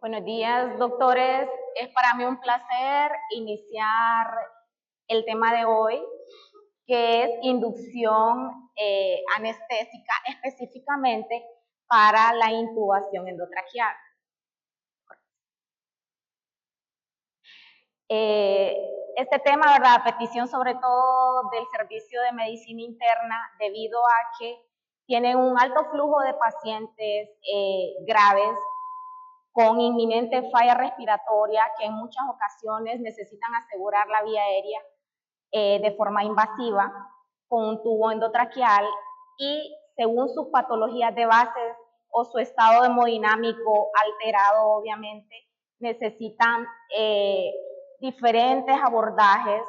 Buenos días, doctores. Es para mí un placer iniciar el tema de hoy, que es inducción anestésica específicamente para la intubación endotraqueal. Este tema, ¿verdad? A petición sobre todo del Servicio de Medicina Interna, debido a que tienen un alto flujo de pacientes graves con inminente falla respiratoria, que en muchas ocasiones necesitan asegurar la vía aérea de forma invasiva con un tubo endotraqueal, y según sus patologías de base o su estado hemodinámico alterado, obviamente, necesitan diferentes abordajes,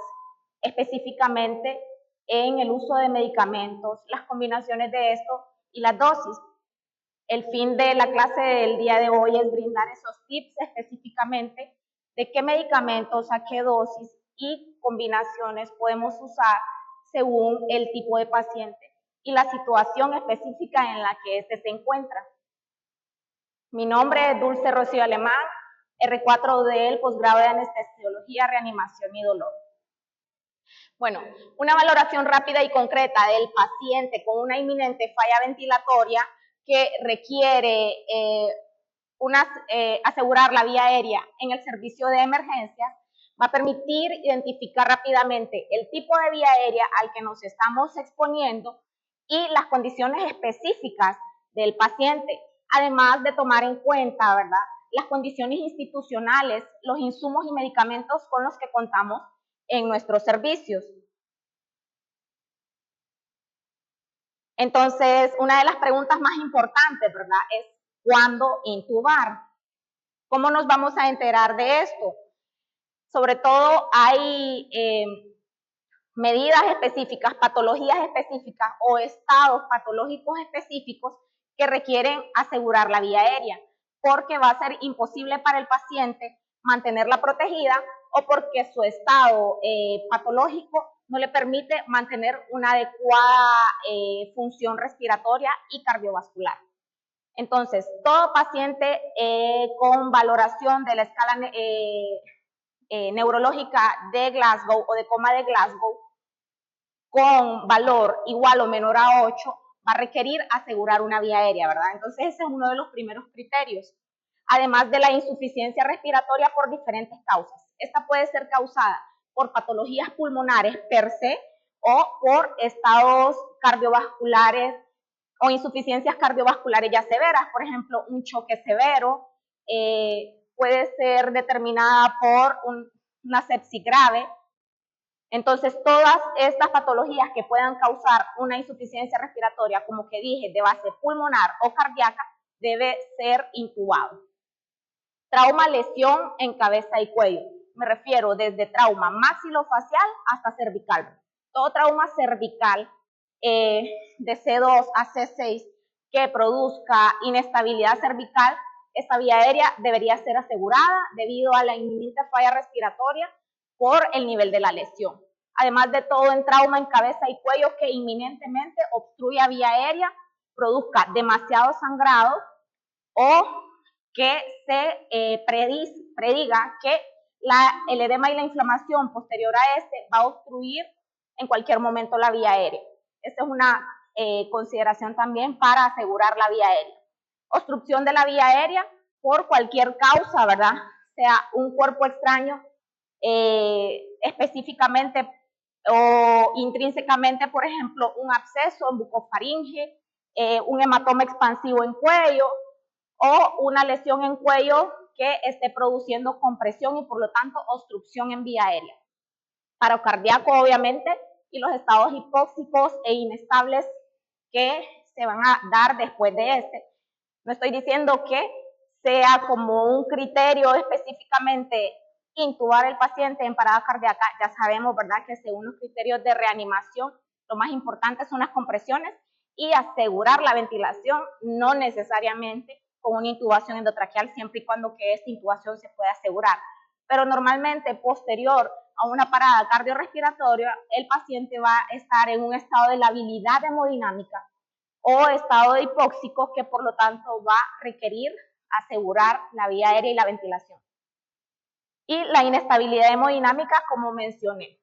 específicamente en el uso de medicamentos, las combinaciones de esto y las dosis. El fin de la clase del día de hoy es brindar esos tips específicamente de qué medicamentos, a qué dosis y combinaciones podemos usar según el tipo de paciente y la situación específica en la que éste se encuentra. Mi nombre es Dulce Rocío Alemán, R4 del posgrado de Anestesiología, Reanimación y Dolor. Bueno, una valoración rápida y concreta del paciente con una inminente falla ventilatoria que requiere asegurar la vía aérea en el servicio de emergencias va a permitir identificar rápidamente el tipo de vía aérea al que nos estamos exponiendo y las condiciones específicas del paciente, además de tomar en cuenta, ¿verdad?, las condiciones institucionales, los insumos y medicamentos con los que contamos en nuestros servicios. Entonces, una de las preguntas más importantes, ¿verdad?, es ¿cuándo intubar? ¿Cómo nos vamos a enterar de esto? Sobre todo hay medidas específicas, patologías específicas o estados patológicos específicos que requieren asegurar la vía aérea, porque va a ser imposible para el paciente mantenerla protegida o porque su estado patológico no le permite mantener una adecuada función respiratoria y cardiovascular. Entonces, todo paciente con valoración de la escala neurológica de Glasgow o de coma de Glasgow con valor igual o menor a 8 va a requerir asegurar una vía aérea, ¿verdad? Entonces, ese es uno de los primeros criterios. Además de la insuficiencia respiratoria por diferentes causas. Esta puede ser causada por patologías pulmonares per se o por estados cardiovasculares o insuficiencias cardiovasculares ya severas, por ejemplo, un choque severo, puede ser determinada por una sepsis grave. Entonces, todas estas patologías que puedan causar una insuficiencia respiratoria, como que dije, de base pulmonar o cardíaca, debe ser intubado. Trauma, lesión en cabeza y cuello. Me refiero desde trauma maxilofacial hasta cervical. Todo trauma cervical de C2 a C6 que produzca inestabilidad cervical, esta vía aérea debería ser asegurada debido a la inminente falla respiratoria por el nivel de la lesión. Además de todo, en trauma en cabeza y cuello que inminentemente obstruya vía aérea, produzca demasiado sangrado o que se prediga que el edema y la inflamación posterior a este va a obstruir en cualquier momento la vía aérea. Esta es una consideración también para asegurar la vía aérea. Obstrucción de la vía aérea por cualquier causa, ¿verdad? Sea un cuerpo extraño específicamente o intrínsecamente, por ejemplo, un absceso en bucofaringe, un hematoma expansivo en cuello, o una lesión en cuello que esté produciendo compresión y por lo tanto obstrucción en vía aérea. Paro cardíaco, obviamente, y los estados hipóxicos e inestables que se van a dar después de este. No estoy diciendo que sea como un criterio específicamente intubar el paciente en parada cardíaca. Ya sabemos, ¿verdad?, que según los criterios de reanimación, lo más importante son las compresiones y asegurar la ventilación, no necesariamente con una intubación endotraqueal, siempre y cuando que esta intubación se pueda asegurar. Pero normalmente, posterior a una parada cardiorrespiratoria, el paciente va a estar en un estado de labilidad hemodinámica o estado de hipóxico, que por lo tanto va a requerir asegurar la vía aérea y la ventilación. Y la inestabilidad hemodinámica, como mencioné.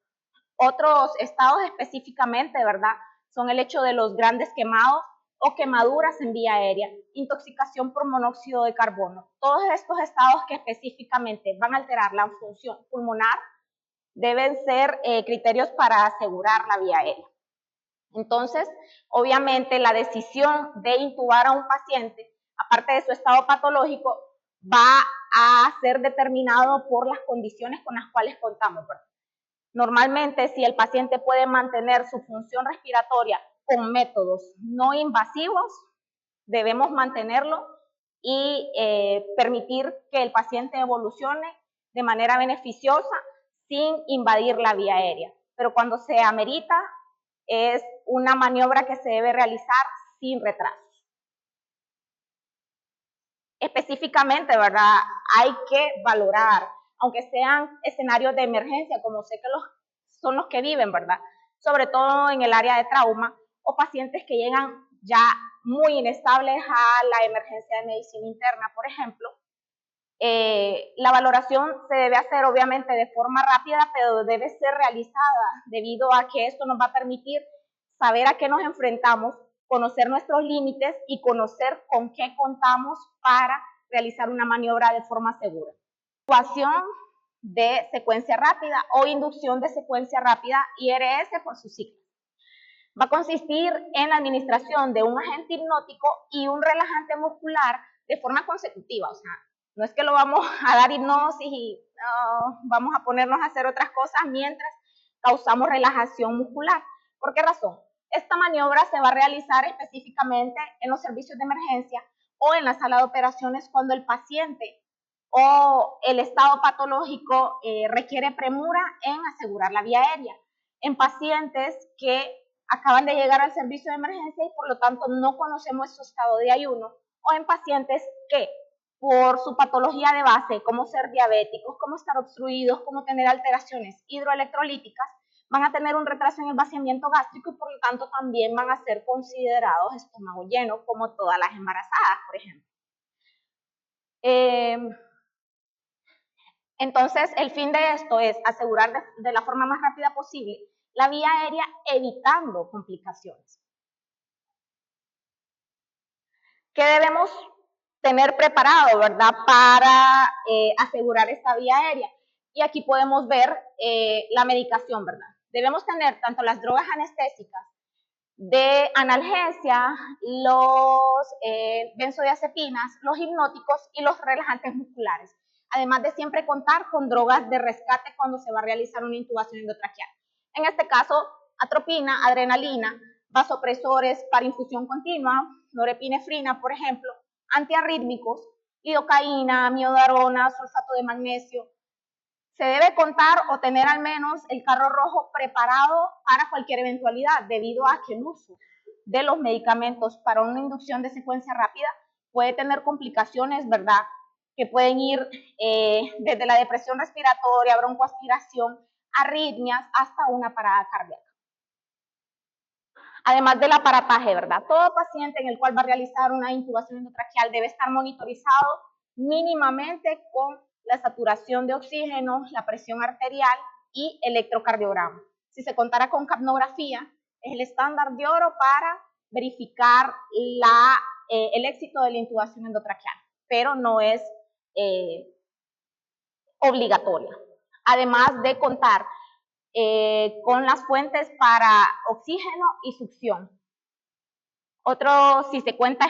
Otros estados específicamente, ¿verdad?, son el hecho de los grandes quemados o quemaduras en vía aérea, intoxicación por monóxido de carbono. Todos estos estados que específicamente van a alterar la función pulmonar deben ser criterios para asegurar la vía aérea. Entonces, obviamente, la decisión de intubar a un paciente, aparte de su estado patológico, va a ser determinado por las condiciones con las cuales contamos, ¿verdad? Normalmente, si el paciente puede mantener su función respiratoria con métodos no invasivos, debemos mantenerlo y permitir que el paciente evolucione de manera beneficiosa sin invadir la vía aérea. Pero cuando se amerita, es una maniobra que se debe realizar sin retrasos. Específicamente, ¿verdad?, hay que valorar, aunque sean escenarios de emergencia, como sé que son los que viven, ¿verdad?, sobre todo en el área de trauma, o pacientes que llegan ya muy inestables a la emergencia de medicina interna, por ejemplo. La valoración se debe hacer obviamente de forma rápida, pero debe ser realizada debido a que esto nos va a permitir saber a qué nos enfrentamos, conocer nuestros límites y conocer con qué contamos para realizar una maniobra de forma segura. Intubación de secuencia rápida o inducción de secuencia rápida, IRS por sus siglas. Va a consistir en la administración de un agente hipnótico y un relajante muscular de forma consecutiva. O sea, no es que lo vamos a dar hipnosis y vamos a ponernos a hacer otras cosas mientras causamos relajación muscular. ¿Por qué razón? Esta maniobra se va a realizar específicamente en los servicios de emergencia o en la sala de operaciones cuando el paciente o el estado patológico requiere premura en asegurar la vía aérea. En pacientes que acaban de llegar al servicio de emergencia y por lo tanto no conocemos su estado de ayuno, o en pacientes que por su patología de base, como ser diabéticos, como estar obstruidos, como tener alteraciones hidroelectrolíticas, van a tener un retraso en el vaciamiento gástrico y por lo tanto también van a ser considerados estómago lleno, como todas las embarazadas, por ejemplo. Entonces, el fin de esto es asegurar de la forma más rápida posible la vía aérea, evitando complicaciones. ¿Qué debemos tener preparado, verdad, para asegurar esta vía aérea? Y aquí podemos ver la medicación, ¿verdad? Debemos tener tanto las drogas anestésicas de analgesia, los benzodiazepinas, los hipnóticos y los relajantes musculares. Además de siempre contar con drogas de rescate cuando se va a realizar una intubación endotraqueal. En este caso, atropina, adrenalina, vasopresores para infusión continua, norepinefrina, por ejemplo, antiarrítmicos, lidocaína, miodarona, sulfato de magnesio. Se debe contar o tener al menos el carro rojo preparado para cualquier eventualidad, debido a que el uso de los medicamentos para una inducción de secuencia rápida puede tener complicaciones, ¿verdad?, que pueden ir desde la depresión respiratoria, broncoaspiración, arritmias, hasta una parada cardíaca. Además del aparataje, ¿verdad? Todo paciente en el cual va a realizar una intubación endotraqueal debe estar monitorizado mínimamente con la saturación de oxígeno, la presión arterial y electrocardiograma. Si se contara con capnografía, es el estándar de oro para verificar el éxito de la intubación endotraqueal, pero no es obligatoria. Además de contar con las fuentes para oxígeno y succión. Otro, si se cuenta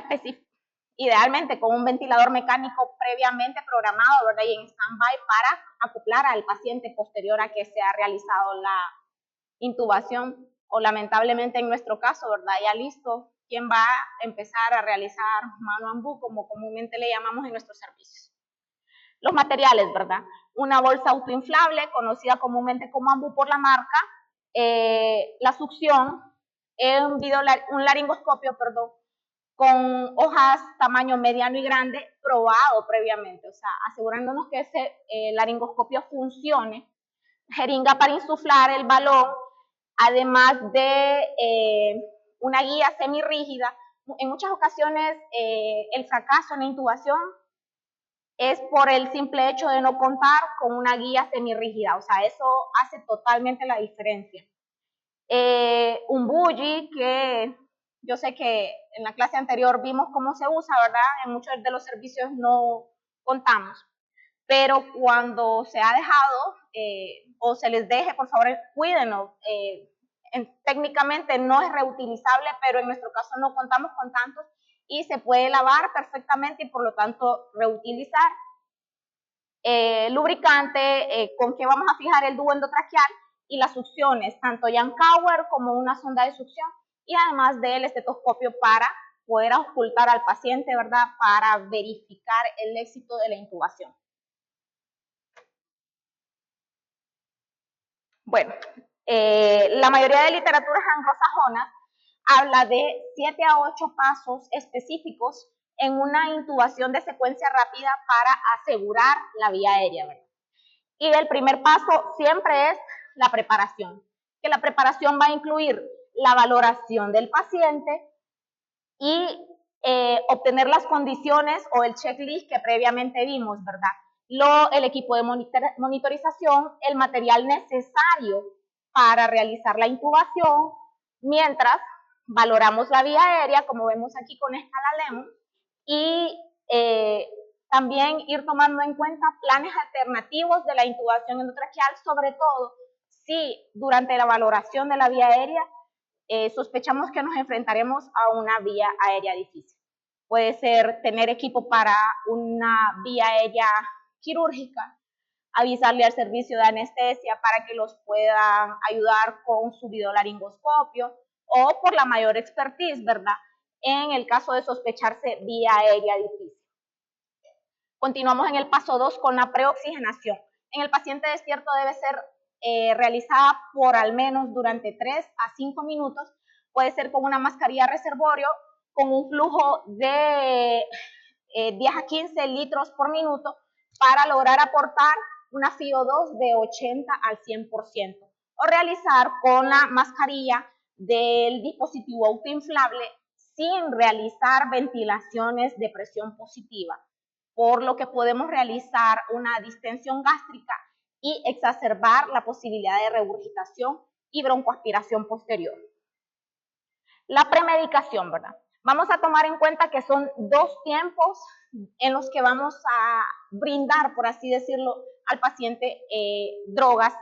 idealmente con un ventilador mecánico previamente programado, ¿verdad?, y en stand-by para acoplar al paciente posterior a que se ha realizado la intubación, o lamentablemente en nuestro caso, ¿verdad?, ya listo, quien va a empezar a realizar mano ambú, como comúnmente le llamamos en nuestros servicios. Los materiales, ¿verdad? Una bolsa autoinflable, conocida comúnmente como ambú por la marca, la succión, un laringoscopio, perdón, con hojas tamaño mediano y grande, probado previamente, o sea, asegurándonos que ese laringoscopio funcione, jeringa para insuflar el balón, además de una guía semirrígida. En muchas ocasiones el fracaso en la intubación es por el simple hecho de no contar con una guía semirrígida, o sea, eso hace totalmente la diferencia. Un buggy, que yo sé que en la clase anterior vimos cómo se usa, ¿verdad? En muchos de los servicios no contamos, pero cuando se ha dejado o se les deje, por favor, cuídenlo. Técnicamente no es reutilizable, pero en nuestro caso no contamos con tantos y se puede lavar perfectamente y por lo tanto reutilizar. Lubricante, con que vamos a fijar el tubo endotraqueal y las succiones, tanto Yankauer como una sonda de succión, y además del estetoscopio para poder auscultar al paciente, ¿verdad? Para verificar el éxito de la intubación. Bueno, la mayoría de literaturas anglosajonas habla de 7 a 8 pasos específicos en una intubación de secuencia rápida para asegurar la vía aérea, ¿verdad? Y el primer paso siempre es la preparación, que la preparación va a incluir la valoración del paciente y obtener las condiciones o el checklist que previamente vimos, ¿verdad? El equipo de monitorización, el material necesario para realizar la intubación, mientras valoramos la vía aérea, como vemos aquí con escala Lemon, y también ir tomando en cuenta planes alternativos de la intubación endotraqueal, sobre todo si durante la valoración de la vía aérea sospechamos que nos enfrentaremos a una vía aérea difícil. Puede ser tener equipo para una vía aérea quirúrgica, avisarle al servicio de anestesia para que los puedan ayudar con su videolaringoscopio o por la mayor expertise, ¿verdad? En el caso de sospecharse vía aérea difícil. Continuamos en el paso 2 con la preoxigenación. En el paciente despierto debe ser realizada por al menos durante 3 a 5 minutos. Puede ser con una mascarilla reservorio con un flujo de 10 a 15 litros por minuto para lograr aportar una FiO2 de 80 al 100%. O realizar con la mascarilla del dispositivo autoinflable sin realizar ventilaciones de presión positiva, por lo que podemos realizar una distensión gástrica y exacerbar la posibilidad de regurgitación y broncoaspiración posterior. La premedicación, ¿verdad? Vamos a tomar en cuenta que son 2 tiempos en los que vamos a brindar, por así decirlo, al paciente drogas.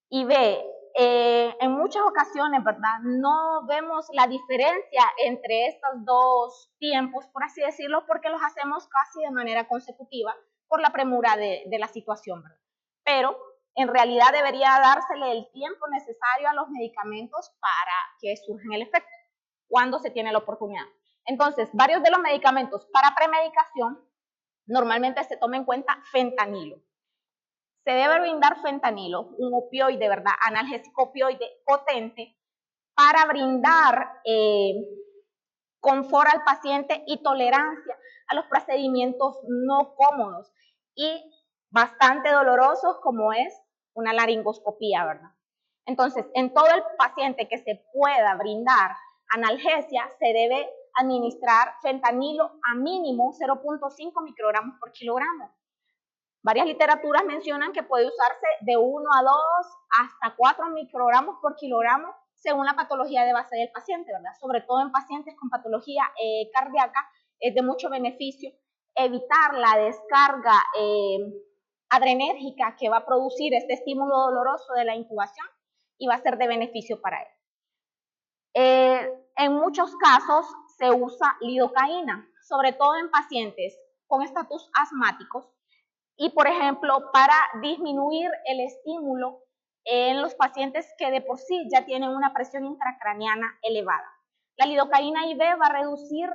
Y en muchas ocasiones, ¿verdad? No vemos la diferencia entre estos 2 tiempos, por así decirlo, porque los hacemos casi de manera consecutiva por la premura de la situación, ¿verdad? Pero en realidad debería dársele el tiempo necesario a los medicamentos para que surjan el efecto, cuando se tiene la oportunidad. Entonces, varios de los medicamentos para premedicación, normalmente se toma en cuenta fentanilo. Se debe brindar fentanilo, un opioide, ¿verdad? Analgésico opioide potente, para brindar confort al paciente y tolerancia a los procedimientos no cómodos y bastante dolorosos, como es una laringoscopía, ¿verdad? Entonces, en todo el paciente que se pueda brindar analgesia, se debe administrar fentanilo a mínimo 0.5 microgramos por kilogramo. Varias literaturas mencionan que puede usarse de 1 a 2 hasta 4 microgramos por kilogramo según la patología de base del paciente, ¿verdad? Sobre todo en pacientes con patología cardíaca es de mucho beneficio evitar la descarga adrenérgica que va a producir este estímulo doloroso de la intubación y va a ser de beneficio para él. En muchos casos se usa lidocaína, sobre todo en pacientes con estatus asmáticos, y, por ejemplo, para disminuir el estímulo en los pacientes que de por sí ya tienen una presión intracraneana elevada. La lidocaína IV va a reducir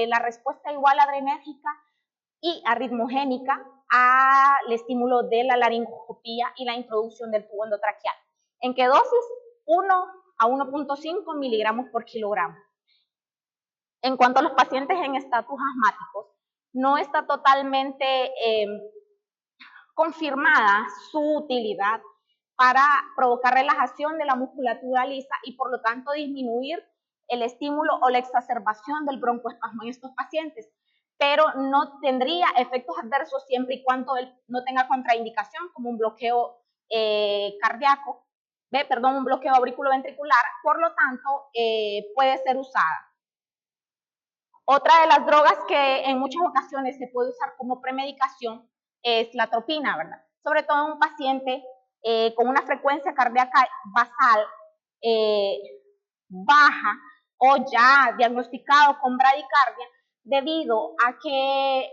la respuesta igual adrenérgica y arritmogénica al estímulo de la laringoscopía y la introducción del tubo endotraqueal. ¿En qué dosis? 1 a 1.5 miligramos por kilogramo. En cuanto a los pacientes en estatus asmáticos, no está totalmente confirmada su utilidad para provocar relajación de la musculatura lisa y por lo tanto disminuir el estímulo o la exacerbación del broncoespasmo en estos pacientes. pero no tendría efectos adversos siempre y cuando él no tenga contraindicación, como un bloqueo cardíaco, un bloqueo auriculoventricular, por lo tanto, puede ser usada. Otra de las drogas que en muchas ocasiones se puede usar como premedicación es la atropina, ¿verdad? Sobre todo en un paciente con una frecuencia cardíaca basal baja o ya diagnosticado con bradicardia, debido a que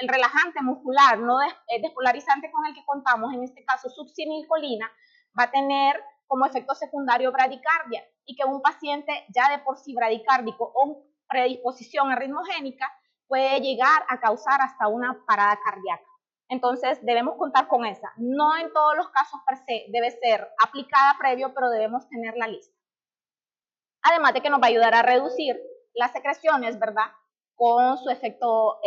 el relajante muscular no despolarizante con el que contamos, en este caso succinilcolina, va a tener como efecto secundario bradicardia, y que un paciente ya de por sí bradicárdico o predisposición arritmogénica puede llegar a causar hasta una parada cardíaca. Entonces debemos contar con esa. No en todos los casos per se debe ser aplicada previo, pero debemos tener la lista. Además de que nos va a ayudar a reducir las secreciones, ¿verdad? Con su efecto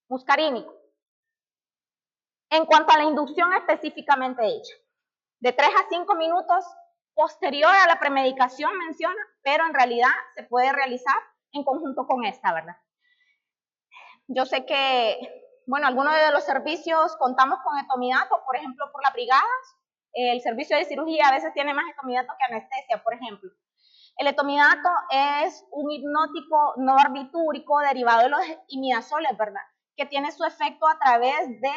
muscarínico. En cuanto a la inducción específicamente hecha, de 3 a 5 minutos posterior a la premedicación menciona, pero en realidad se puede realizar en conjunto con esta, ¿verdad? Yo sé que, bueno, algunos de los servicios contamos con etomidato, por ejemplo, por las brigadas. El servicio de cirugía a veces tiene más etomidato que anestesia, por ejemplo. El etomidato es un hipnótico no barbitúrico derivado de los imidazoles, ¿verdad? Que tiene su efecto a través de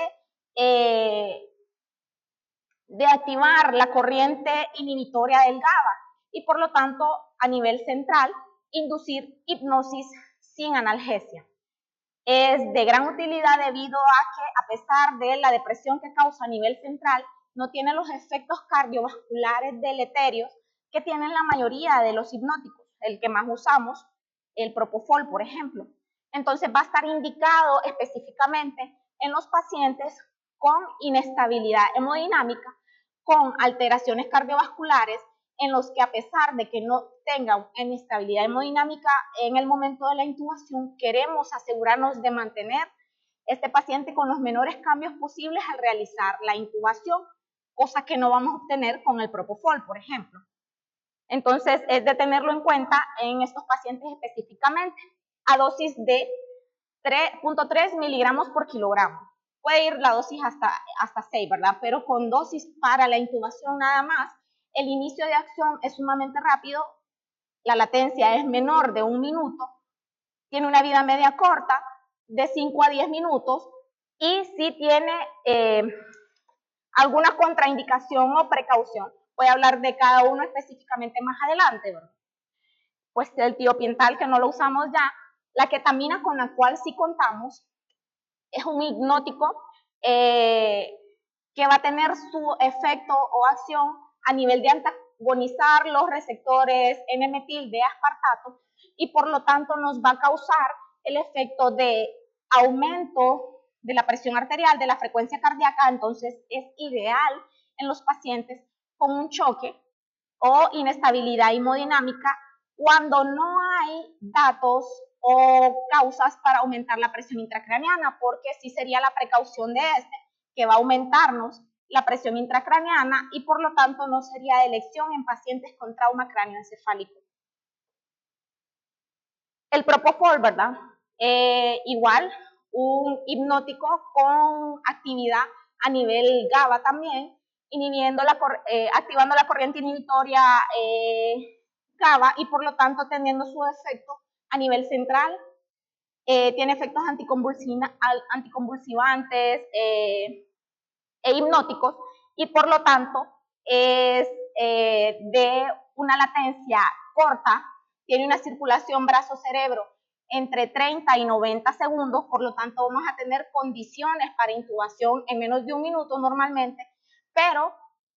activar la corriente inhibitoria del GABA y por lo tanto a nivel central inducir hipnosis sin analgesia. Es de gran utilidad debido a que, a pesar de la depresión que causa a nivel central, no tiene los efectos cardiovasculares deleterios que tienen la mayoría de los hipnóticos, el que más usamos, el propofol, por ejemplo. Entonces va a estar indicado específicamente en los pacientes con inestabilidad hemodinámica, con alteraciones cardiovasculares, en los que, a pesar de que no tenga inestabilidad hemodinámica en el momento de la intubación, queremos asegurarnos de mantener este paciente con los menores cambios posibles al realizar la intubación, cosa que no vamos a obtener con el propofol, por ejemplo. Entonces, es de tenerlo en cuenta en estos pacientes específicamente, a dosis de 3.3 miligramos por kilogramo. Puede ir la dosis hasta 6, ¿verdad? Pero con dosis para la intubación nada más, el inicio de acción es sumamente rápido, la latencia es menor de 1 minuto, tiene una vida media corta de 5 a 10 minutos y si tiene alguna contraindicación o precaución. Voy a hablar de cada uno específicamente más adelante, ¿verdad? Pues el tiopiental, que no lo usamos ya, la ketamina, con la cual sí contamos, es un hipnótico que va a tener su efecto o acción a nivel de antagonizar los receptores N-metil de aspartato, y por lo tanto nos va a causar el efecto de aumento de la presión arterial, de la frecuencia cardíaca. Entonces es ideal en los pacientes con un choque o inestabilidad hemodinámica cuando no hay datos o causas para aumentar la presión intracraneana, porque sí sería la precaución de que va a aumentarnos la presión intracraneana y por lo tanto no sería de elección en pacientes con trauma cráneoencefálico. El propofol, ¿verdad? Igual, un hipnótico con actividad a nivel GABA también, activando la corriente inhibitoria GABA y por lo tanto teniendo su efecto a nivel central. Tiene efectos anticonvulsivantes e hipnóticos y por lo tanto es de una latencia corta, tiene una circulación brazo-cerebro entre 30 y 90 segundos, por lo tanto vamos a tener condiciones para intubación en menos de 1 minuto normalmente, pero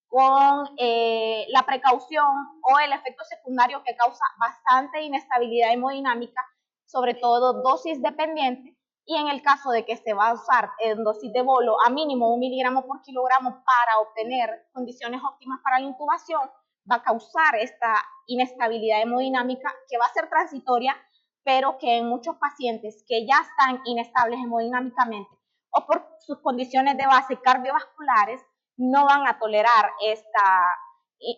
con la precaución o el efecto secundario que causa bastante inestabilidad hemodinámica, sobre todo dosis dependiente, y en el caso de que se va a usar en dosis de bolo a mínimo 1 miligramo por kilogramo para obtener condiciones óptimas para la intubación, va a causar esta inestabilidad hemodinámica que va a ser transitoria, pero que en muchos pacientes que ya están inestables hemodinámicamente o por sus condiciones de base cardiovasculares no van a tolerar esta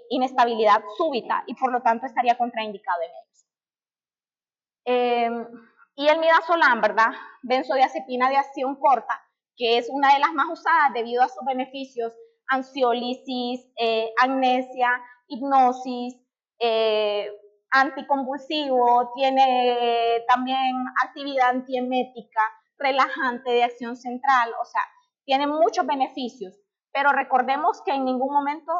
inestabilidad súbita y por lo tanto estaría contraindicado en ellos. Y el midazolam, ¿verdad? Benzodiazepina de acción corta, que es una de las más usadas debido a sus beneficios, ansiólisis, amnesia, hipnosis, anticonvulsivo, tiene también actividad antiemética, relajante de acción central, o sea, tiene muchos beneficios, pero recordemos que en ningún momento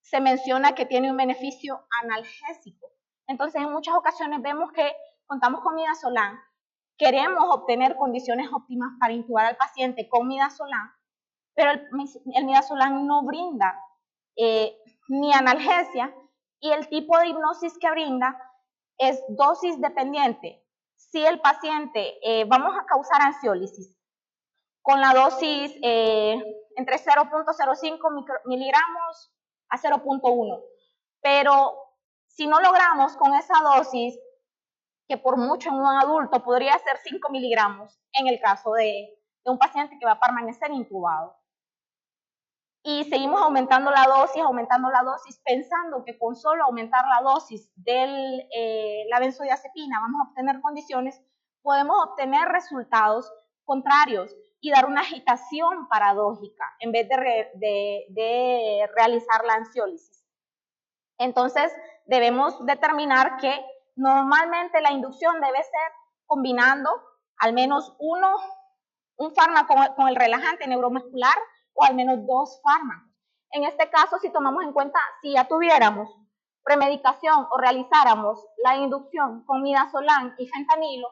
se menciona que tiene un beneficio analgésico. Entonces, en muchas ocasiones vemos que contamos con midazolam, queremos obtener condiciones óptimas para intubar al paciente con midazolam, pero el midazolam no brinda ni analgesia y el tipo de hipnosis que brinda es dosis dependiente. Si el paciente, vamos a causar ansiólisis con la dosis entre 0.05 miligramos a 0.1, pero si no logramos con esa dosis, que por mucho en un adulto podría ser 5 miligramos en el caso de un paciente que va a permanecer intubado. Y seguimos aumentando la dosis, pensando que con solo aumentar la dosis de la benzodiazepina vamos a obtener condiciones, podemos obtener resultados contrarios y dar una agitación paradójica en vez de realizar la ansiólisis. Entonces, debemos determinar que normalmente la inducción debe ser combinando al menos un fármaco con el relajante neuromuscular o al menos 2 fármacos. En este caso, si tomamos en cuenta, si ya tuviéramos premedicación o realizáramos la inducción con midazolam y fentanilo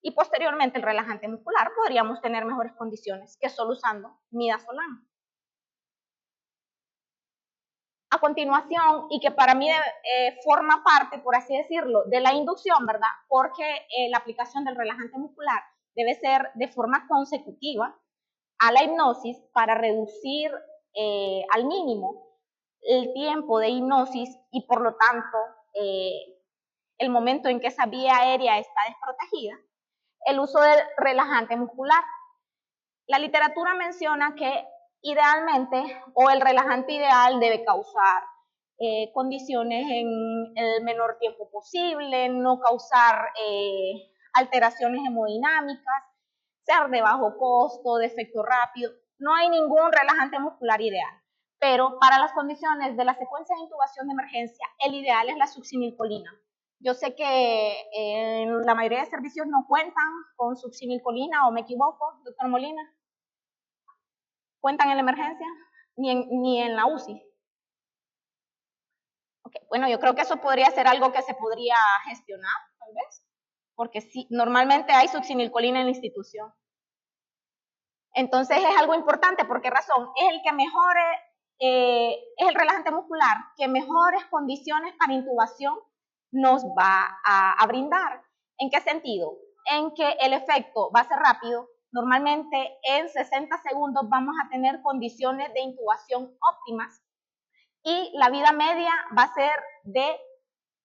y posteriormente el relajante muscular, podríamos tener mejores condiciones que solo usando midazolam. A continuación, y que para mí forma parte, por así decirlo, de la inducción, ¿verdad? Porque la aplicación del relajante muscular debe ser de forma consecutiva a la hipnosis para reducir al mínimo el tiempo de hipnosis y por lo tanto el momento en que esa vía aérea está desprotegida, el uso del relajante muscular. La literatura menciona que idealmente o el relajante ideal debe causar condiciones en el menor tiempo posible, no causar alteraciones hemodinámicas, ser de bajo costo, de efecto rápido. No hay ningún relajante muscular ideal, pero para las condiciones de la secuencia de intubación de emergencia, el ideal es la succinilcolina. Yo sé que en la mayoría de servicios no cuentan con succinilcolina, o me equivoco, doctor Molina. ¿Cuentan en la emergencia? Ni en la UCI. Okay. Bueno, yo creo que eso podría ser algo que se podría gestionar, tal vez, porque sí, normalmente hay succinilcolina en la institución. Entonces es algo importante, ¿por qué razón? Es el que mejore, es el relajante muscular que mejores condiciones para intubación nos va a brindar. ¿En qué sentido? En que el efecto va a ser rápido. Normalmente en 60 segundos vamos a tener condiciones de intubación óptimas y la vida media va a ser de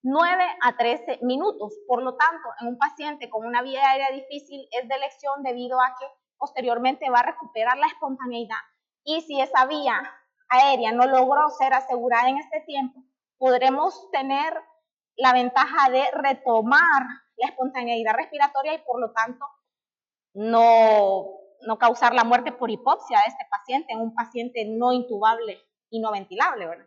9 a 13 minutos. Por lo tanto, en un paciente con una vía aérea difícil es de elección debido a que posteriormente va a recuperar la espontaneidad y si esa vía aérea no logró ser asegurada en este tiempo, podremos tener la ventaja de retomar la espontaneidad respiratoria y por lo tanto no causar la muerte por hipoxia de este paciente en un paciente no intubable y no ventilable, ¿verdad?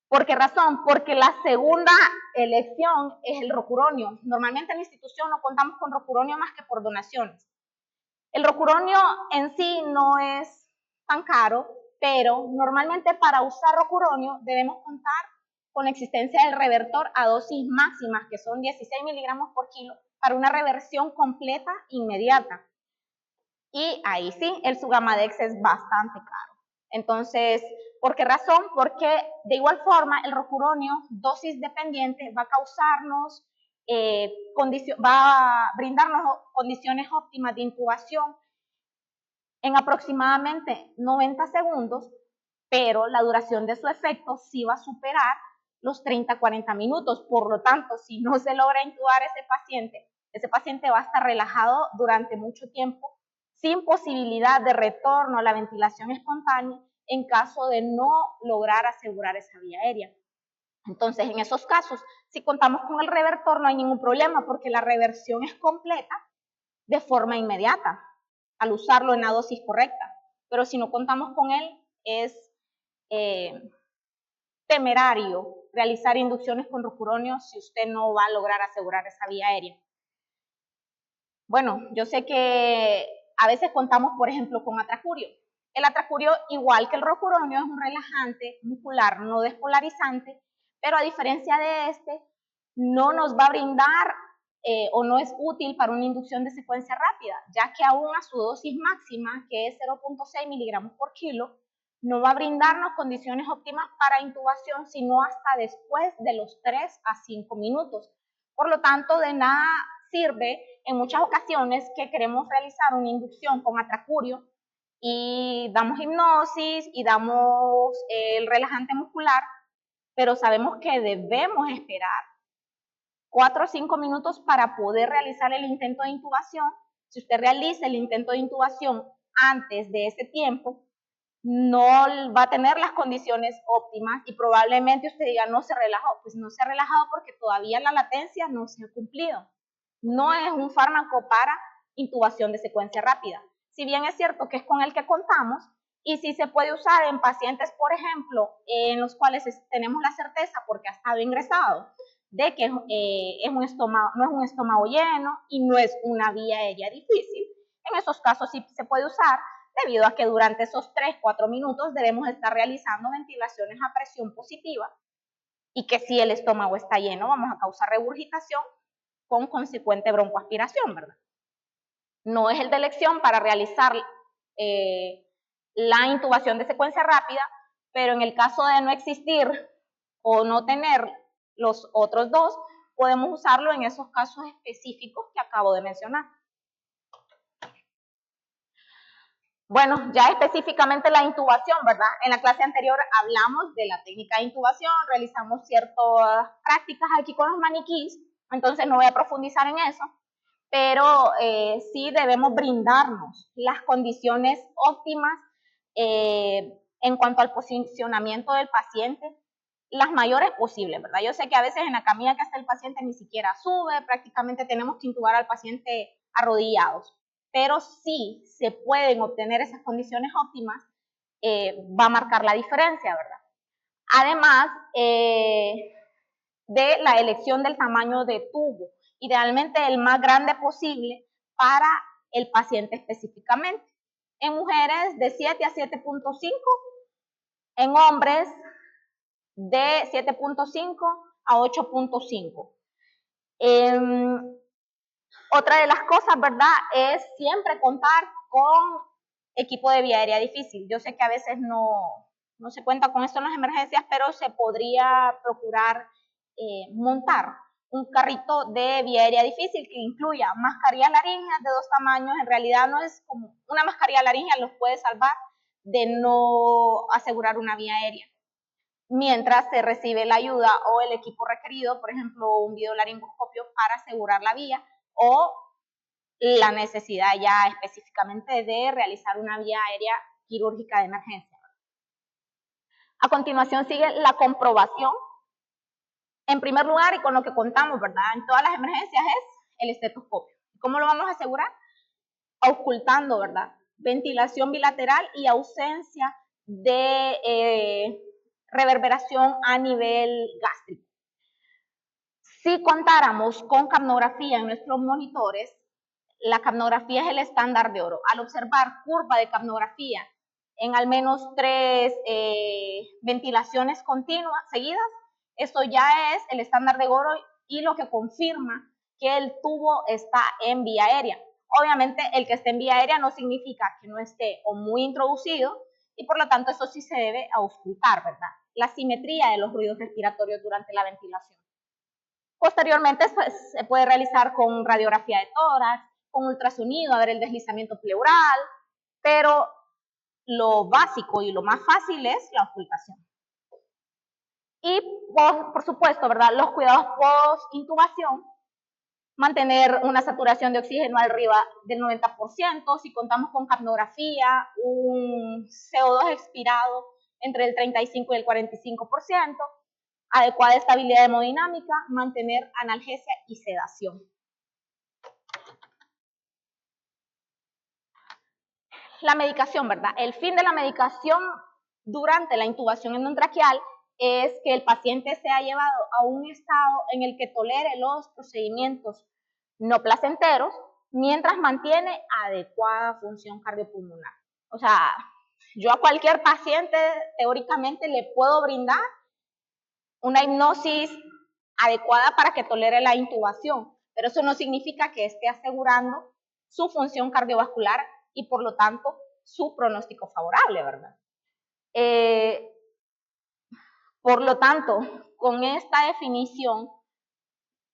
¿Por qué razón? Porque la segunda elección es el rocuronio. Normalmente en la institución no contamos con rocuronio más que por donaciones. El rocuronio en sí no es tan caro, pero normalmente para usar rocuronio debemos contar con la existencia del revertor a dosis máximas, que son 16 miligramos por kilo, para una reversión completa inmediata. Y ahí sí, el Sugamadex es bastante caro. Entonces, ¿por qué razón? Porque de igual forma el rocuronio, dosis dependiente, va a causarnos, va a brindarnos condiciones óptimas de intubación en aproximadamente 90 segundos, pero la duración de su efecto sí va a superar los 30-40 minutos. Por lo tanto, si no se logra intubar ese paciente va a estar relajado durante mucho tiempo, sin posibilidad de retorno a la ventilación espontánea en caso de no lograr asegurar esa vía aérea. Entonces, en esos casos, si contamos con el revertor, no hay ningún problema porque la reversión es completa de forma inmediata al usarlo en la dosis correcta. Pero si no contamos con él, es temerario realizar inducciones con rocuronio si usted no va a lograr asegurar esa vía aérea. Bueno, yo sé que a veces contamos, por ejemplo, con atracurio. El atracurio, igual que el rocuronio, es un relajante muscular no despolarizante, pero a diferencia de este, no nos va a brindar o no es útil para una inducción de secuencia rápida, ya que aún a su dosis máxima, que es 0.6 miligramos por kilo, no va a brindarnos condiciones óptimas para intubación, sino hasta después de los 3 a 5 minutos. Por lo tanto, de nada sirve en muchas ocasiones que queremos realizar una inducción con atracurio y damos hipnosis y damos el relajante muscular, pero sabemos que debemos esperar 4 o 5 minutos para poder realizar el intento de intubación. Si usted realiza el intento de intubación antes de ese tiempo, no va a tener las condiciones óptimas y probablemente usted diga, no se relajó. Pues no se ha relajado porque todavía la latencia no se ha cumplido. No es un fármaco para intubación de secuencia rápida. Si bien es cierto que es con el que contamos y sí se puede usar en pacientes, por ejemplo, en los cuales tenemos la certeza porque ha estado ingresado de que es un estómago, no es un estómago lleno y no es una vía aérea difícil, en esos casos sí se puede usar debido a que durante esos 3-4 minutos debemos estar realizando ventilaciones a presión positiva y que si el estómago está lleno vamos a causar regurgitación con consecuente broncoaspiración, ¿verdad? No es el de elección para realizar la intubación de secuencia rápida, pero en el caso de no existir o no tener los otros dos, podemos usarlo en esos casos específicos que acabo de mencionar. Bueno, ya específicamente la intubación, ¿verdad? En la clase anterior hablamos de la técnica de intubación, realizamos ciertas prácticas aquí con los maniquís, entonces no voy a profundizar en eso, pero sí debemos brindarnos las condiciones óptimas en cuanto al posicionamiento del paciente, las mayores posibles, ¿verdad? Yo sé que a veces en la camilla que está el paciente ni siquiera sube, prácticamente tenemos que intubar al paciente arrodillados, pero sí se pueden obtener esas condiciones óptimas, va a marcar la diferencia, ¿verdad? Además de la elección del tamaño de tubo, idealmente el más grande posible para el paciente específicamente. En mujeres de 7 a 7.5, en hombres de 7.5 a 8.5. Otra de las cosas, ¿verdad?, es siempre contar con equipo de vía aérea difícil. Yo sé que a veces no se cuenta con esto en las emergencias, pero se podría procurar montar un carrito de vía aérea difícil que incluya mascarillas laringeas de 2 tamaños. En realidad no es como una mascarilla laringea, los puede salvar de no asegurar una vía aérea, mientras se recibe la ayuda o el equipo requerido, por ejemplo, un videolaringoscopio para asegurar la vía o la necesidad ya específicamente de realizar una vía aérea quirúrgica de emergencia. A continuación sigue la comprobación. En primer lugar, y con lo que contamos, ¿verdad?, en todas las emergencias es el estetoscopio. ¿Cómo lo vamos a asegurar? Auscultando, ¿verdad? Ventilación bilateral y ausencia de reverberación a nivel gástrico. Si contáramos con capnografía en nuestros monitores, la capnografía es el estándar de oro. Al observar curva de capnografía en al menos 3 ventilaciones continuas, seguidas, eso ya es el estándar de oro y lo que confirma que el tubo está en vía aérea. Obviamente, el que esté en vía aérea no significa que no esté o muy introducido y por lo tanto eso sí se debe auscultar, ¿verdad? La simetría de los ruidos respiratorios durante la ventilación. Posteriormente pues, se puede realizar con radiografía de tórax, con ultrasonido, a ver el deslizamiento pleural, pero lo básico y lo más fácil es la auscultación. Y por supuesto, ¿verdad?, los cuidados post-intubación, mantener una saturación de oxígeno arriba del 90%, si contamos con capnografía, un CO2 expirado entre el 35 y el 45%, adecuada estabilidad hemodinámica, mantener analgesia y sedación. La medicación, ¿verdad? El fin de la medicación durante la intubación endotraqueal es que el paciente sea llevado a un estado en el que tolere los procedimientos no placenteros mientras mantiene adecuada función cardiopulmonar. O sea, yo a cualquier paciente teóricamente le puedo brindar una hipnosis adecuada para que tolere la intubación, pero eso no significa que esté asegurando su función cardiovascular y por lo tanto su pronóstico favorable, ¿verdad? Por lo tanto, con esta definición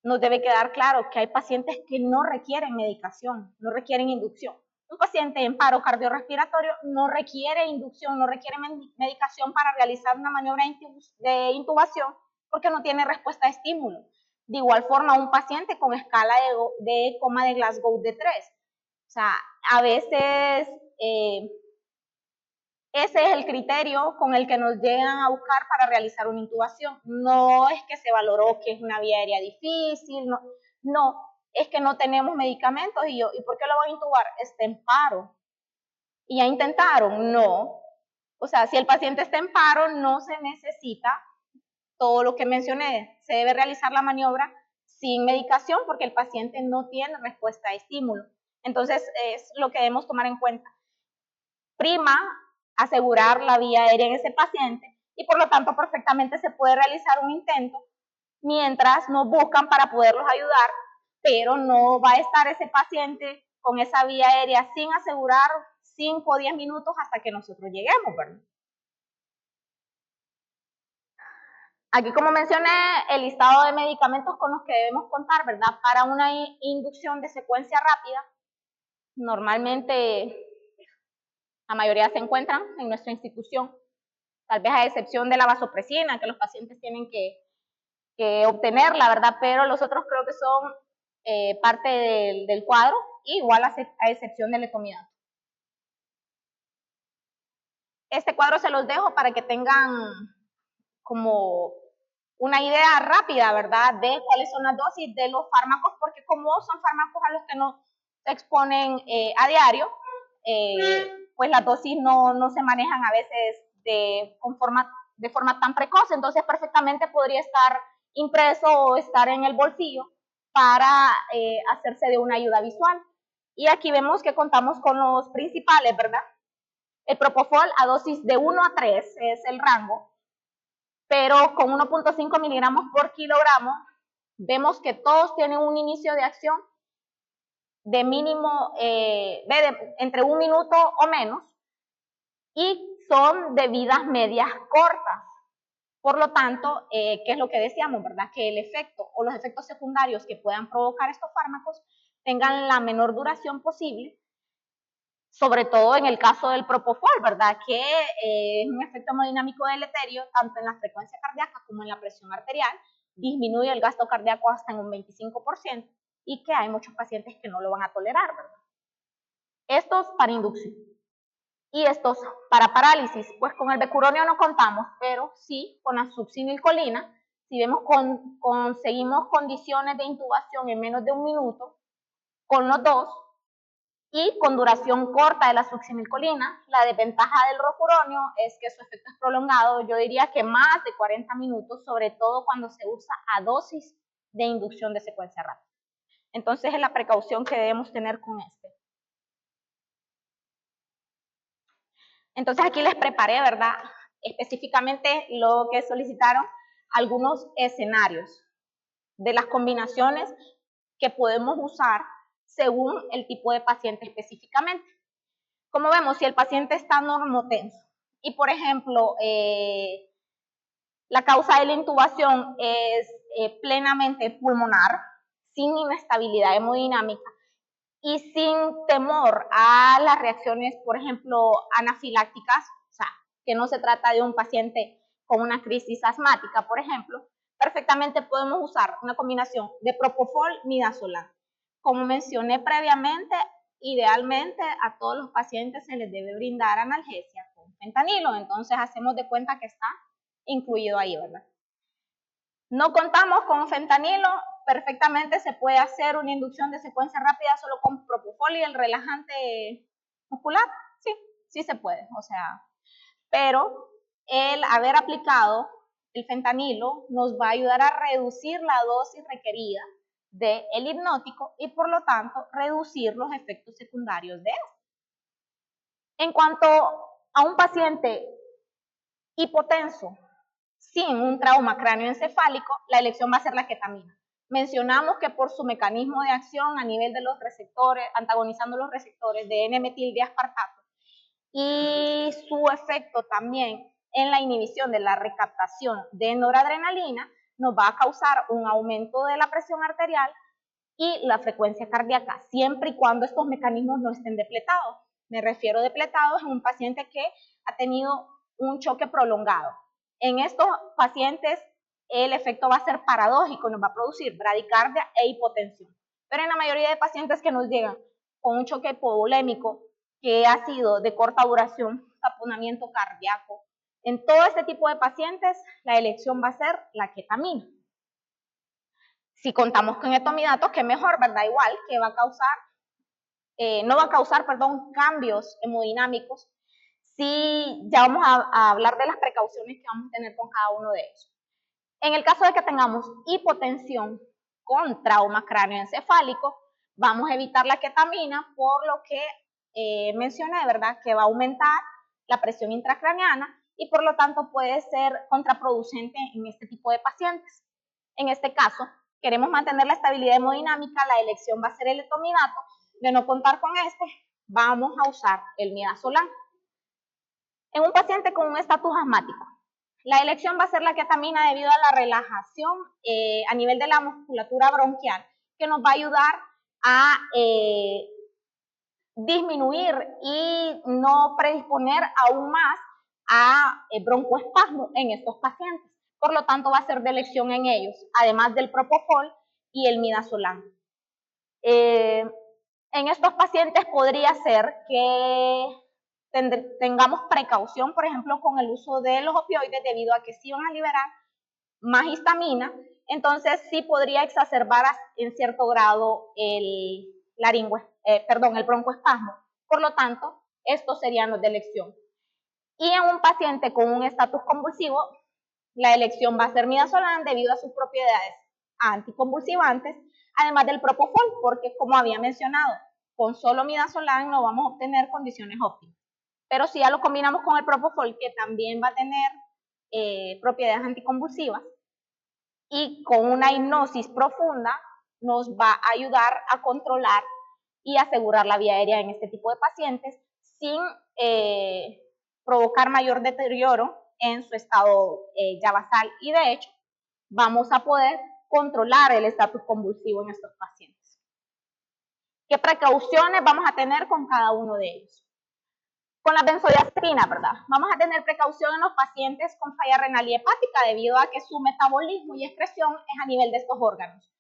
nos debe quedar claro que hay pacientes que no requieren medicación, no requieren inducción. Un paciente en paro cardiorrespiratorio no requiere inducción, no requiere medicación para realizar una maniobra de intubación porque no tiene respuesta a estímulo. De igual forma, un paciente con escala de coma de Glasgow de 3. O sea, a veces ese es el criterio con el que nos llegan a buscar para realizar una intubación. No es que se valoró que es una vía aérea difícil, no, es que no tenemos medicamentos y ¿por qué lo van a intubar? Está en paro. ¿Y ya intentaron? No. O sea, si el paciente está en paro, no se necesita todo lo que mencioné. Se debe realizar la maniobra sin medicación porque el paciente no tiene respuesta a estímulo. Entonces, es lo que debemos tomar en cuenta. Prima asegurar la vía aérea en ese paciente y por lo tanto perfectamente se puede realizar un intento mientras nos buscan para poderlos ayudar, pero no va a estar ese paciente con esa vía aérea sin asegurar 5 o 10 minutos hasta que nosotros lleguemos, ¿verdad? Aquí, como mencioné, el listado de medicamentos con los que debemos contar, ¿verdad? Para una inducción de secuencia rápida, normalmente la mayoría se encuentran en nuestra institución, tal vez a excepción de la vasopresina, que los pacientes tienen que obtenerla, ¿verdad? Pero los otros creo que son parte del cuadro, igual a excepción del letomidato. Este cuadro se los dejo para que tengan como una idea rápida, ¿verdad? De cuáles son las dosis de los fármacos, porque como son fármacos a los que no se exponen a diario, pues las dosis no se manejan a veces de forma tan precoz, entonces perfectamente podría estar impreso o estar en el bolsillo para hacerse de una ayuda visual. Y aquí vemos que contamos con los principales, ¿verdad? El propofol a dosis de 1 a 3 es el rango, pero con 1.5 miligramos por kilogramo vemos que todos tienen un inicio de acción de mínimo, entre 1 minuto o menos, y son de vidas medias cortas. Por lo tanto, ¿qué es lo que decíamos, verdad? Que el efecto o los efectos secundarios que puedan provocar estos fármacos tengan la menor duración posible, sobre todo en el caso del propofol, ¿verdad? Que es un efecto hemodinámico deleterio tanto en la frecuencia cardíaca como en la presión arterial, disminuye el gasto cardíaco hasta en un 25% y que hay muchos pacientes que no lo van a tolerar, ¿verdad? Estos para inducción. Y estos para parálisis, pues con el becuronio no contamos, pero sí con la succinilcolina. Si vemos conseguimos condiciones de intubación en menos de 1 minuto, con los dos, y con duración corta de la succinilcolina, la desventaja del rocuronio es que su efecto es prolongado, yo diría que más de 40 minutos, sobre todo cuando se usa a dosis de inducción de secuencia rápida. Entonces es la precaución que debemos tener con este. Entonces aquí les preparé, ¿verdad? Específicamente lo que solicitaron, algunos escenarios de las combinaciones que podemos usar según el tipo de paciente específicamente. Como vemos, si el paciente está normotenso y, por ejemplo, la causa de la intubación es plenamente pulmonar, sin inestabilidad hemodinámica y sin temor a las reacciones, por ejemplo, anafilácticas, o sea, que no se trata de un paciente con una crisis asmática, por ejemplo, perfectamente podemos usar una combinación de propofol midazolam. Como mencioné previamente, idealmente a todos los pacientes se les debe brindar analgesia con fentanilo, entonces hacemos de cuenta que está incluido ahí, ¿verdad? No contamos con fentanilo, perfectamente se puede hacer una inducción de secuencia rápida solo con propofol y el relajante muscular, sí, sí se puede, o sea, pero el haber aplicado el fentanilo nos va a ayudar a reducir la dosis requerida del hipnótico y por lo tanto reducir los efectos secundarios de esto. En cuanto a un paciente hipotenso sin un trauma cráneoencefálico, la elección va a ser la ketamina. Mencionamos que por su mecanismo de acción a nivel de los receptores, antagonizando los receptores de N-metildiaspartato y su efecto también en la inhibición de la recaptación de noradrenalina, nos va a causar un aumento de la presión arterial y la frecuencia cardíaca, siempre y cuando estos mecanismos no estén depletados. Me refiero a depletados en un paciente que ha tenido un choque prolongado. En estos pacientes el efecto va a ser paradójico, nos va a producir bradicardia e hipotensión. Pero en la mayoría de pacientes que nos llegan con un choque hipovolémico que ha sido de corta duración, taponamiento cardíaco, en todo este tipo de pacientes la elección va a ser la ketamina. Si contamos con etomidato, que mejor, ¿verdad? Igual, que va a causar, no va a causar, perdón, cambios hemodinámicos. Sí, ya vamos a hablar de las precauciones que vamos a tener con cada uno de ellos. En el caso de que tengamos hipotensión con trauma cráneoencefálico, vamos a evitar la ketamina por lo que mencioné, ¿verdad? Que va a aumentar la presión intracraneana y por lo tanto puede ser contraproducente en este tipo de pacientes. En este caso, queremos mantener la estabilidad hemodinámica, la elección va a ser el etominato. De no contar con este, vamos a usar el midazolam. En un paciente con un estatus asmático, la elección va a ser la ketamina debido a la relajación a nivel de la musculatura bronquial, que nos va a ayudar a disminuir y no predisponer aún más a broncoespasmo en estos pacientes. Por lo tanto, va a ser de elección en ellos, además del propofol y el midazolam. En estos pacientes podría ser que tengamos precaución, por ejemplo, con el uso de los opioides debido a que sí van a liberar más histamina, entonces sí podría exacerbar en cierto grado el broncoespasmo. Por lo tanto, estos serían los de elección. Y en un paciente con un estatus convulsivo, la elección va a ser midazolam debido a sus propiedades anticonvulsivantes, además del propofol, porque como había mencionado, con solo midazolam no vamos a obtener condiciones óptimas. Pero si ya lo combinamos con el propofol, que también va a tener propiedades anticonvulsivas, y con una hipnosis profunda, nos va a ayudar a controlar y asegurar la vía aérea en este tipo de pacientes sin provocar mayor deterioro en su estado ya basal y de hecho vamos a poder controlar el estatus convulsivo en estos pacientes. ¿Qué precauciones vamos a tener con cada uno de ellos? Con la benzodiazepina, ¿verdad? Vamos a tener precaución en los pacientes con falla renal y hepática debido a que su metabolismo y excreción es a nivel de estos órganos.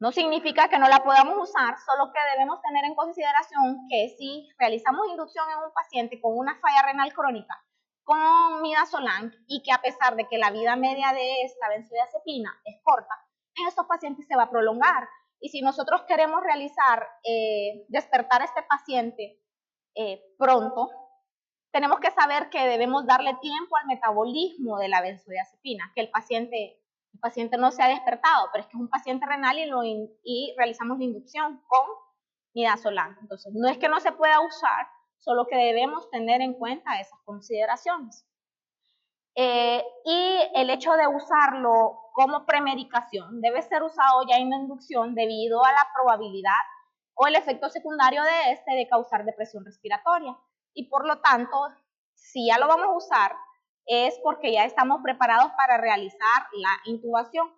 No significa que no la podamos usar, solo que debemos tener en consideración que si realizamos inducción en un paciente con una falla renal crónica con midazolam y que a pesar de que la vida media de esta benzodiazepina es corta, en estos pacientes se va a prolongar. Y si nosotros queremos realizar, despertar a este paciente pronto, tenemos que saber que debemos darle tiempo al metabolismo de la benzodiazepina, que el paciente no se ha despertado, pero es que es un paciente renal y realizamos la inducción con midazolam. Entonces, no es que no se pueda usar, solo que debemos tener en cuenta esas consideraciones. Y el hecho de usarlo como premedicación debe ser usado ya en la inducción debido a la probabilidad o el efecto secundario de este de causar depresión respiratoria. Y por lo tanto, si ya lo vamos a usar, es porque ya estamos preparados para realizar la intubación.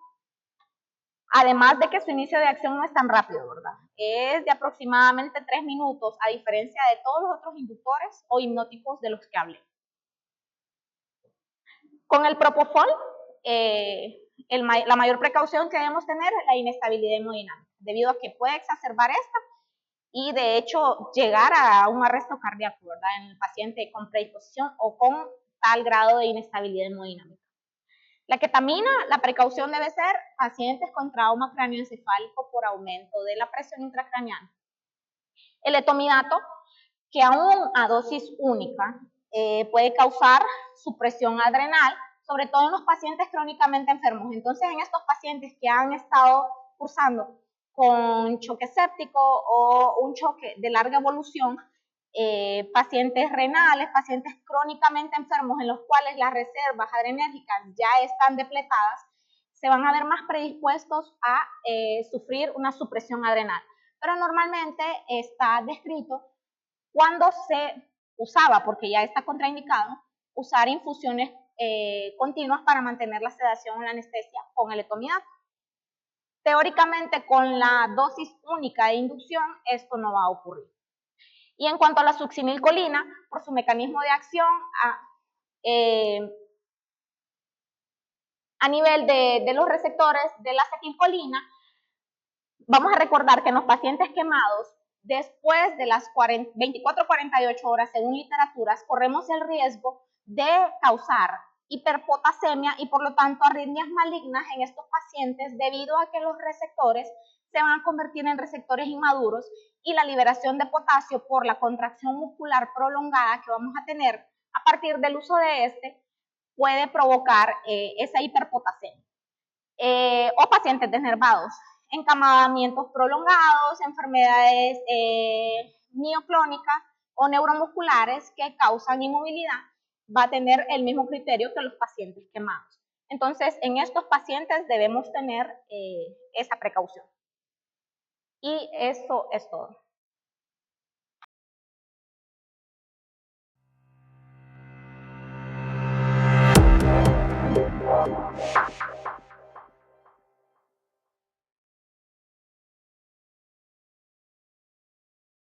Además de que su inicio de acción no es tan rápido, ¿verdad? Es de aproximadamente 3 minutos, a diferencia de todos los otros inductores o hipnóticos de los que hablé. Con el propofol, la mayor precaución que debemos tener es la inestabilidad hemodinámica, debido a que puede exacerbar esta y de hecho llegar a un arresto cardíaco, ¿verdad? En el paciente con predisposición o con tal grado de inestabilidad hemodinámica. La ketamina, la precaución debe ser pacientes con trauma cráneoencefálico por aumento de la presión intracraneal. El etomidato, que aún a dosis única puede causar supresión adrenal, sobre todo en los pacientes crónicamente enfermos. Entonces, en estos pacientes que han estado cursando con choque séptico o un choque de larga evolución, pacientes renales, pacientes crónicamente enfermos en los cuales las reservas adrenérgicas ya están depletadas, se van a ver más predispuestos a sufrir una supresión adrenal. Pero normalmente está descrito cuando se usaba, porque ya está contraindicado, usar infusiones continuas para mantener la sedación o la anestesia con el etomidato. Teóricamente, con la dosis única de inducción, esto no va a ocurrir. Y en cuanto a la succinilcolina, por su mecanismo de acción a nivel de los receptores de la acetilcolina, vamos a recordar que en los pacientes quemados, después de las 24-48 horas, según literaturas, corremos el riesgo de causar hiperpotasemia y por lo tanto arritmias malignas en estos pacientes debido a que los receptores se van a convertir en receptores inmaduros y la liberación de potasio por la contracción muscular prolongada que vamos a tener a partir del uso de este puede provocar esa hiperpotasemia. O pacientes desnervados, encamamientos prolongados, enfermedades mioclónicas o neuromusculares que causan inmovilidad, va a tener el mismo criterio que los pacientes quemados. Entonces, en estos pacientes debemos tener esa precaución. Y eso es todo.